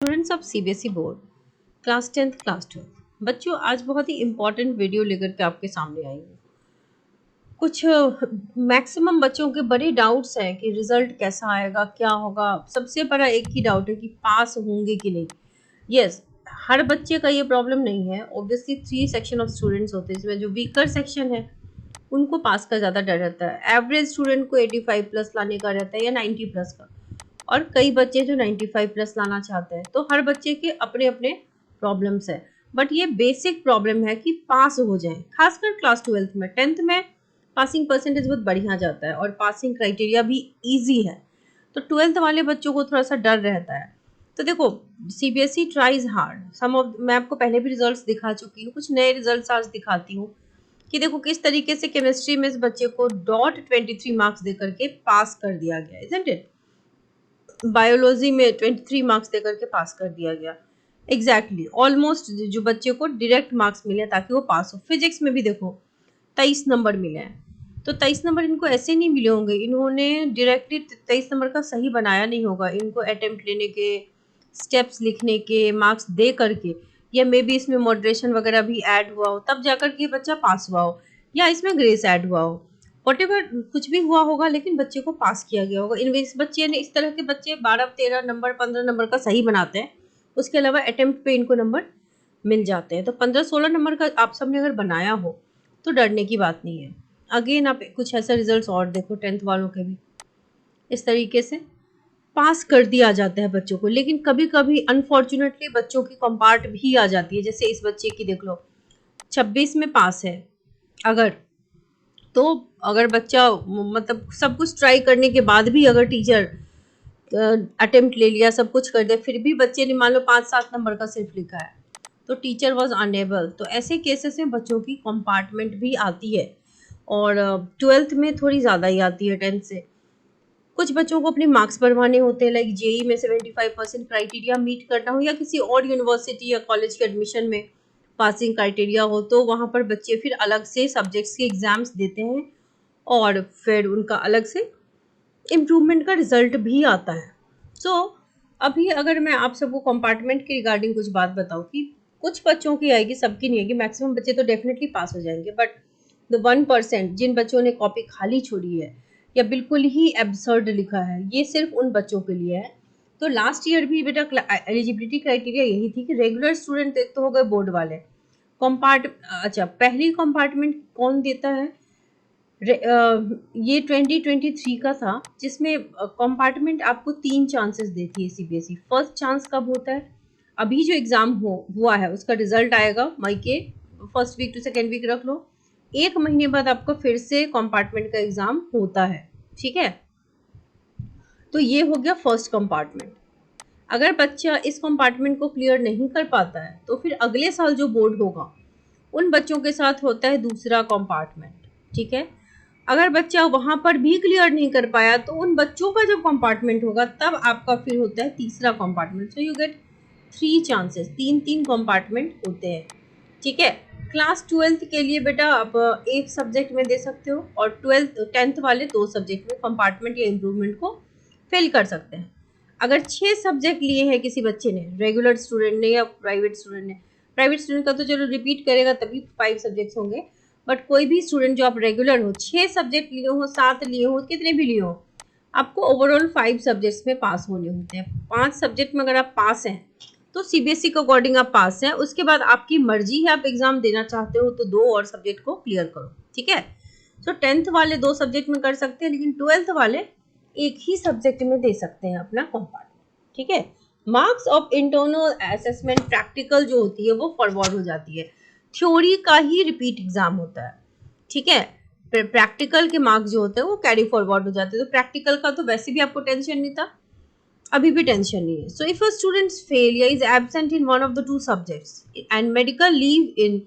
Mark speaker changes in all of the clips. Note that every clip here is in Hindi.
Speaker 1: Students of CBSE board class 10th class 12 बच्चों, आज बहुत ही इम्पोर्टेंट वीडियो लेकर के आपके सामने आई हूँ। कुछ मैक्सिमम बच्चों के बड़े डाउट्स हैं कि रिजल्ट कैसा आएगा, क्या होगा। सबसे बड़ा एक ही डाउट है कि पास होंगे कि नहीं। यस, हर बच्चे का ये प्रॉब्लम नहीं है। ऑब्वियसली 3 सेक्शन ऑफ स्टूडेंट्स होते हैं, इसमें जो वीकर सेक्शन है उनको पास का ज़्यादा डर रहता है। एवरेज स्टूडेंट को 85 प्लस लाने का रहता है या 90 प्लस का, और कई बच्चे जो 95 प्लस लाना चाहते हैं। तो हर बच्चे के अपने अपने प्रॉब्लम्स है, बट ये बेसिक प्रॉब्लम है कि पास हो जाए। खासकर क्लास 12th में, 10th में पासिंग परसेंटेज बहुत बढ़िया जाता है और पासिंग क्राइटेरिया भी इजी है। तो 12th वाले बच्चों को थोड़ा सा डर रहता है। तो देखो, CBSE tries hard. Some of, मैं आपको पहले भी रिजल्ट्स दिखा चुकी हूँ, कुछ नए रिजल्ट्स आज दिखाती हूँ कि देखो किस तरीके से केमिस्ट्री में इस बच्चे को .23 मार्क्स देकर के पास कर दिया गया, इजंट इट। बायोलॉजी में 23 मार्क्स देकर के पास कर दिया गया। एग्जैक्टली ऑलमोस्ट जो बच्चे को डायरेक्ट मार्क्स मिले ताकि वो पास हो। फिजिक्स में भी देखो 23 नंबर मिले हैं। तो 23 नंबर इनको ऐसे नहीं मिले होंगे, इन्होंने डायरेक्टली 23 नंबर का सही बनाया नहीं होगा। इनको अटेम्प्ट लेने के, स्टेप्स लिखने के, मार्क्स दे करके, या मे बी इसमें मॉडरेशन वगैरह भी ऐड हुआ हो, तब जाकर के बच्चा पास हुआ हो, या इसमें ग्रेस ऐड हुआ हो। वॉटेवर कुछ भी हुआ होगा, लेकिन बच्चे को पास किया गया होगा। इस बच्चे ने, इस तरह के बच्चे 12-13 नंबर, 15 नंबर का सही बनाते हैं, उसके अलावा अटेम्प्ट पे इनको नंबर मिल जाते हैं। तो 15-16 नंबर का आप सबने अगर बनाया हो तो डरने की बात नहीं है। अगेन आप कुछ ऐसा रिजल्ट्स और देखो, 10th वालों के भी इस तरीके से पास कर दिया जाता है बच्चों को। लेकिन कभी कभी अनफॉर्चुनेटली बच्चों की कंपार्ट भी आ जाती है। जैसे इस बच्चे की देख लो, 26 में पास है अगर, तो अगर बच्चा मतलब सब कुछ ट्राई करने के बाद भी अगर टीचर अटेम्प्ट ले लिया, सब कुछ कर दिया, फिर भी बच्चे ने मान लो 5-7 नंबर का सिर्फ लिखा है, तो टीचर वॉज अनएबल। तो ऐसे केसेस में बच्चों की कंपार्टमेंट भी आती है, और 12th में थोड़ी ज़्यादा ही आती है 10th से। कुछ बच्चों को अपने मार्क्स बढ़वाने होते हैं, लाइक जेई में 75% क्राइटेरिया मीट करना हो, या किसी और यूनिवर्सिटी या कॉलेज के एडमिशन में पासिंग क्राइटेरिया हो, तो वहाँ पर बच्चे फिर अलग से सब्जेक्ट्स के एग्ज़ाम्स देते हैं और फिर उनका अलग से इम्प्रूवमेंट का रिजल्ट भी आता है। सो अभी अगर मैं आप सबको कंपार्टमेंट के रिगार्डिंग कुछ बात बताऊँ कि कुछ बच्चों की आएगी, सबकी नहीं आएगी। मैक्सिमम बच्चे तो डेफिनेटली पास हो जाएंगे, बट द 1% जिन बच्चों ने कॉपी खाली छोड़ी है या बिल्कुल ही एब्सर्ड लिखा है, ये सिर्फ उन बच्चों के लिए है। तो लास्ट ईयर भी बेटा एलिजिबिलिटी क्राइटेरिया यही थी कि रेगुलर स्टूडेंट एक तो हो गए, बोर्ड वाले अच्छा, पहली कंपार्टमेंट कौन देता है? ये 2023 का था, जिसमें कंपार्टमेंट आपको 3 चांसेस देती है सीबीएसई। फर्स्ट चांस कब होता है? अभी जो एग्ज़ाम हुआ है उसका रिजल्ट आएगा मई के first week to second week, रख लो। 1 महीने बाद आपका फिर से कंपार्टमेंट का एग्ज़ाम होता है, ठीक है। तो ये हो गया फर्स्ट कंपार्टमेंट। अगर बच्चा इस कंपार्टमेंट को क्लियर नहीं कर पाता है, तो फिर अगले साल जो बोर्ड होगा उन बच्चों के साथ होता है दूसरा कंपार्टमेंट, ठीक है। अगर बच्चा वहां पर भी क्लियर नहीं कर पाया, तो उन बच्चों का जब कंपार्टमेंट होगा तब आपका फिर होता है तीसरा compartment. So you get 3 chances, 3 compartment होते हैं, ठीक है। क्लास 12th के लिए बेटा आप एक सब्जेक्ट में दे सकते हो, और 10th वाले 2 सब्जेक्ट में कंपार्टमेंट या इम्प्रूवमेंट को फिल कर सकते हैं। अगर 6 सब्जेक्ट लिए हैं किसी बच्चे ने, रेगुलर स्टूडेंट ने या प्राइवेट स्टूडेंट ने, प्राइवेट स्टूडेंट का तो चलो रिपीट करेगा तभी 5 सब्जेक्ट्स होंगे, बट कोई भी स्टूडेंट जो आप रेगुलर हो, 6 सब्जेक्ट लिए हो, 7 लिए हो, कितने भी लिए हो, आपको ओवरऑल 5 सब्जेक्ट्स में पास होने होते हैं। 5 सब्जेक्ट में अगर आप पास हैं तो सीबीएसई के अकॉर्डिंग आप पास हैं। उसके बाद आपकी मर्जी है, आप एग्जाम देना चाहते हो तो 2 और सब्जेक्ट को क्लियर करो, ठीक है। सो 10th वाले 2 सब्जेक्ट में कर सकते हैं, लेकिन 12th वाले एक ही सब्जेक्ट में दे सकते हैं अपना कंपार्टमेंट, ठीक है। Marks of internal assessment practical जो होती है वो फॉरवर्ड हो जाती है। थ्योरी का ही रिपीट एग्जाम होता है, ठीक है। प्रैक्टिकल के मार्क्स जो होते हैं वो कैरी फॉरवर्ड हो जाते हैं। तो प्रैक्टिकल का तो वैसे भी आपको टेंशन नहीं था, अभी भी टेंशन नहीं है। So if a student fail या is absent in one of the 2 subjects and medical leave in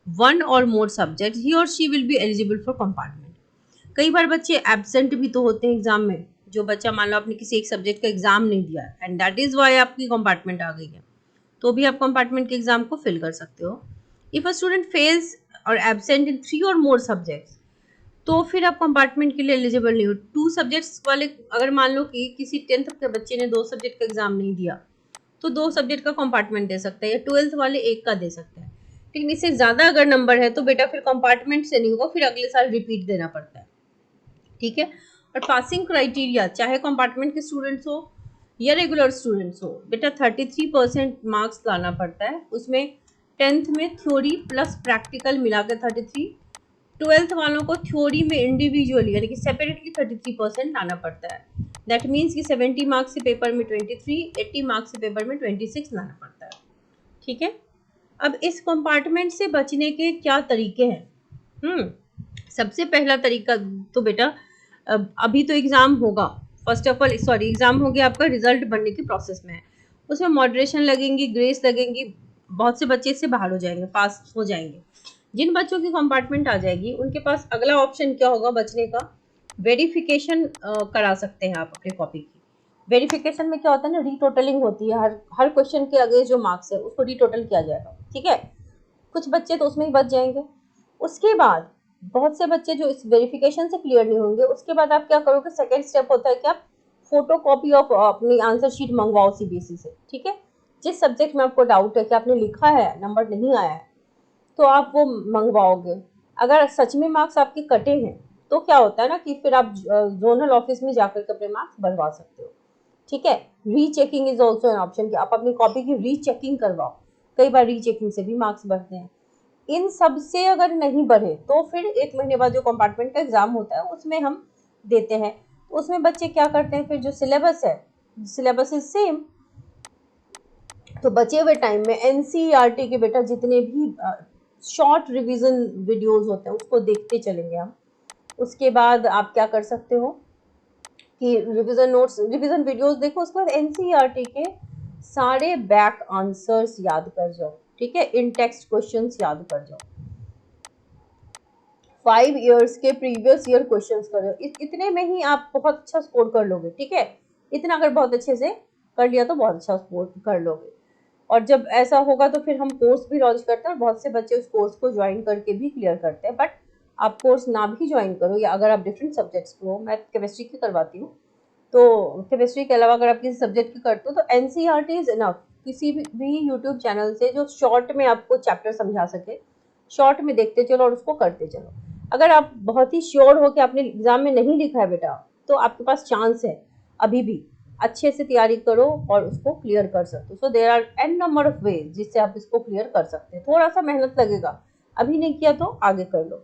Speaker 1: 1 और मोर सब्जेक्ट, ही और she will be eligible for compartment. कई बार बच्चे एब्सेंट भी तो होते हैं एग्जाम में। जो बच्चा मान लो आपने किसी एक सब्जेक्ट का एग्जाम नहीं दिया एंड दैट इज वाई आपकी कंपार्टमेंट आ गई है, तो भी आप कंपार्टमेंट के एग्जाम को फिल कर सकते हो। इफ अ स्टूडेंट फेल्स और एब्सेंट इन 3 और मोर सब्जेक्ट्स, तो फिर आप कंपार्टमेंट के लिए एलिजिबल नहीं हो। 2 सब्जेक्ट्स वाले, अगर मान लो कि किसी 10th के बच्चे ने 2 सब्जेक्ट का एग्जाम नहीं दिया, तो 2 सब्जेक्ट का कंपार्टमेंट दे सकता है, या 12th वाले 1 का दे सकता है। लेकिन इससे ज़्यादा अगर नंबर है तो बेटा फिर कंपार्टमेंट से नहीं होगा, फिर अगले साल रिपीट देना पड़ता है। ठीक है। और पासिंग क्राइटेरिया, चाहे कंपार्टमेंट के स्टूडेंट्स हो या रेगुलर स्टूडेंट्स हो, बेटा 33% मार्क्स लाना पड़ता है। उसमें 10th में थ्योरी प्लस प्रैक्टिकल मिला के 33, 12th वालों को थ्योरी में इंडिविजुअली यानी कि सेपरेटली 33% लाना पड़ता है। दैट मीन्स कि 70 मार्क्स से पेपर में 23, 80 मार्क्स से पेपर में 26 लाना पड़ता है। ठीक है। अब इस कंपार्टमेंट से बचने के क्या तरीके हैं? सबसे पहला तरीका तो बेटा, अभी तो एग्जाम होगा, first of all sorry exam हो गया, आपका रिजल्ट बनने की प्रोसेस में है, उसमें मॉडरेशन लगेंगी, ग्रेस लगेंगी, बहुत से बच्चे इससे बाहर हो जाएंगे, पास हो जाएंगे। जिन बच्चों की कंपार्टमेंट आ जाएगी उनके पास अगला ऑप्शन क्या होगा बचने का? वेरिफिकेशन करा सकते हैं आप अपने कॉपी की। वेरिफिकेशन में क्या होता है ना, रीटोटलिंग होती है, हर क्वेश्चन के आगे जो मार्क्स है उसको रीटोटल किया जाएगा। ठीक है। कुछ बच्चे तो उसमें ही बच जाएंगे। उसके बाद बहुत से बच्चे जो इस वेरिफिकेशन से क्लियर नहीं होंगे, उसके बाद आप क्या करोगे, सेकेंड स्टेप होता है कि आप फोटो कॉपी ऑफ अपनी आंसर शीट मंगवाओ सीबीएसई से। ठीक है। जिस सब्जेक्ट में आपको डाउट है कि आपने लिखा है नंबर नहीं आया है, तो आप वो मंगवाओगे। अगर सच में मार्क्स आपके कटे हैं तो क्या होता है ना कि फिर आप जोनल ऑफिस में जाकर के अपने मार्क्स बनवा सकते हो। ठीक है। Rechecking is also an option कि आप अपनी कॉपी की रीचेकिंग करवाओ। कई बार रीचेकिंग से भी मार्क्स बढ़ते हैं। इन सब से अगर नहीं बढ़े तो फिर 1 महीने बाद जो कंपार्टमेंट का एग्जाम होता है उसमें हम देते हैं। उसमें बच्चे क्या करते हैं, फिर जो सिलेबस है, सिलेबस इज सेम, तो बचे हुए टाइम में एनसीईआरटी के बेटा जितने भी शॉर्ट रिवीजन वीडियोस होते हैं उसको देखते चलेंगे हम। उसके बाद आप क्या कर सकते हो कि रिवीजन नोट्स, रिवीजन वीडियोस देखो, उसके बाद एनसीईआरटी के सारे बैक आंसर्स याद कर जाओ। ठीक है। इन टेक्स्ट क्वेश्चंस याद कर जाओ। 5 ईयर्स के प्रीवियस ईयर क्वेश्चंस करो। इतने में ही आप बहुत अच्छा स्कोर कर लोगे। ठीक है। इतना अगर बहुत अच्छे से कर लिया तो बहुत अच्छा स्कोर कर लोगे। और जब ऐसा होगा तो फिर हम कोर्स भी लॉन्च करते हैं और बहुत से बच्चे उस कोर्स को ज्वाइन करके भी क्लियर करते हैं। बट आप कोर्स ना भी ज्वाइन करो, या अगर आप डिफरेंट सब्जेक्ट्स को, मैं केमिस्ट्री की करवाती हूँ, तो केमिस्ट्री के अलावा अगर आप किसी सब्जेक्ट की करते हो तो एनसीईआरटी इज इनफ। किसी भी यूट्यूब चैनल से जो शॉर्ट में आपको चैप्टर समझा सके, शॉर्ट में देखते चलो और उसको करते चलो। अगर आप बहुत ही श्योर हो कि आपने एग्जाम में नहीं लिखा है बेटा, तो आपके पास चांस है, अभी भी अच्छे से तैयारी करो और उसको क्लियर कर सकते हो। So there are an number of ways जिससे आप इसको क्लियर कर सकते हैं। थोड़ा सा मेहनत लगेगा, अभी नहीं किया तो आगे कर लो।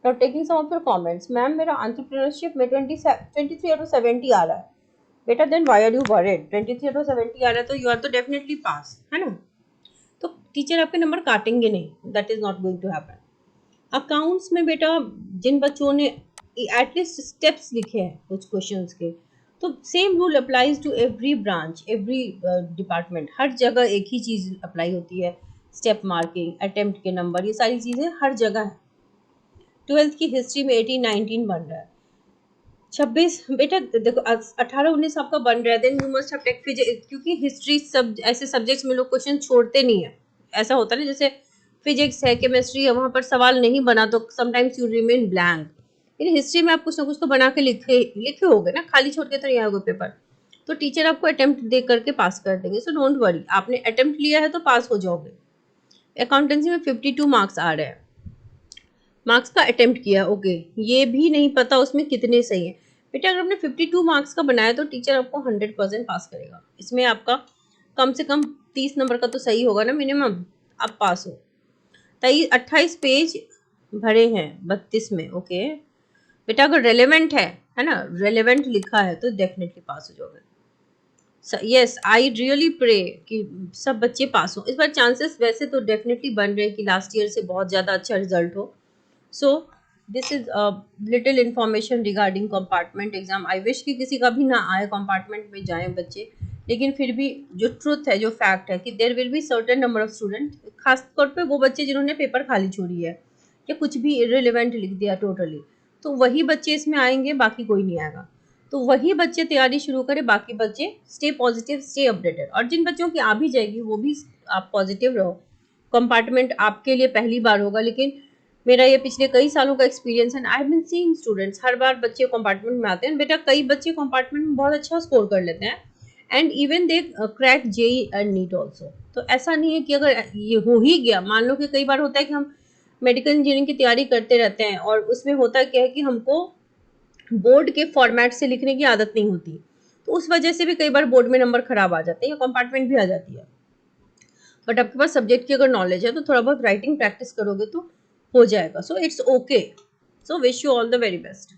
Speaker 1: Now taking some of your comments, ma'am मेरा एंटरप्रेन्योरशिप में 23 आउट ऑफ 70 आ रहा है। बेटा then why are you worried? 23 out of 70 आ रहा है तो यू आर तो डेफिनेटली पास, है ना। तो टीचर आपके नंबर काटेंगे नहीं, that is not going to happen. Accounts में बेटा जिन बच्चों ने एटलीस्ट स्टेप्स लिखे हैं कुछ क्वेश्चंस के, तो same rule applies to every branch, every department. हर जगह एक ही चीज़ अप्लाई होती है, स्टेप मार्किंग, अटेम्प्ट के नंबर, ये सारी चीज़ें हर जगह है। 12th की हिस्ट्री में 18-19 बन रहा है, 26 बेटा देखो 18-19 आपका बन रहा है, then you must have take physics, क्योंकि हिस्ट्री सब ऐसे सब्जेक्ट्स में लोग क्वेश्चन छोड़ते नहीं है। ऐसा होता है ना, जैसे फिजिक्स है, केमिस्ट्री है, वहाँ पर सवाल नहीं बना तो समटाइम्स यू रिमेन ब्लैंक। लेकिन हिस्ट्री में आप कुछ ना कुछ तो बना के लिखे होगे ना, खाली छोड़ के तो नहीं आओगे पेपर। तो टीचर आपको अटेम्प्ट दे करके पास कर देंगे। सो डोंट वरी, आपने अटेम्प्ट लिया है तो पास हो जाओगे। अकाउंटेंसी में 52 मार्क्स आ रहे हैं, मार्क्स का अटेम्प्ट किया, ओके। ये भी नहीं पता उसमें कितने सही है। बेटा अगर आपने 52 मार्क्स का बनाया तो टीचर आपको 100% पास करेगा। इसमें आपका कम से कम 30 नंबर का तो सही होगा ना मिनिमम, आप पास हो। 28 पेज भरे हैं 32 में, ओके। बेटा अगर रेलेवेंट है ना, रेलेवेंट लिखा है तो डेफिनेटली पास हो जाओगे। यस आई रियली प्रे कि सब बच्चे पास हो। इस बार चांसेस वैसे तो डेफिनेटली बन रहे हैं कि लास्ट ईयर से बहुत ज़्यादा अच्छा रिजल्ट हो। So this is little information regarding compartment exam. I wish कि किसी का भी ना आए, कंपार्टमेंट में जाएं बच्चे, लेकिन फिर भी जो ट्रुथ है, जो फैक्ट है कि there will be certain number of student, खासतौर पे वो बच्चे जिन्होंने पेपर खाली छोड़ी है या कुछ भी इररिलेवेंट लिख दिया टोटली, तो वही बच्चे इसमें आएंगे, बाकी कोई नहीं आएगा। तो वही बच्चे तैयारी शुरू करें, बाकी बच्चे स्टे पॉजिटिव, स्टे अपडेटेड। और जिन बच्चों की आ भी जाएगी वो भी आप पॉजिटिव रहो। कंपार्टमेंट आपके लिए पहली बार होगा, लेकिन मेरा ये पिछले कई सालों का एक्सपीरियंस है, I have been seeing students, हर बार बच्चे कंपार्टमेंट में आते हैं। बेटा कई बच्चे कंपार्टमेंट में बहुत अच्छा स्कोर कर लेते हैं, and even they crack JEE and NEET also. तो ऐसा नहीं है कि अगर ये हो ही गया, मान लो कि कई बार होता है कि हम मेडिकल इंजीनियरिंग की तैयारी करते रहते हैं और उसमें होता क्या है कि हमको बोर्ड के फॉर्मेट से लिखने की आदत नहीं होती, तो उस वजह से भी कई बार बोर्ड में नंबर खराब आ जाते हैं या कंपार्टमेंट भी आ जाती है। बट आपके पास सब्जेक्ट की अगर नॉलेज है तो थोड़ा बहुत राइटिंग प्रैक्टिस करोगे तो हो जाएगा। So it's okay. So wish you all the very best.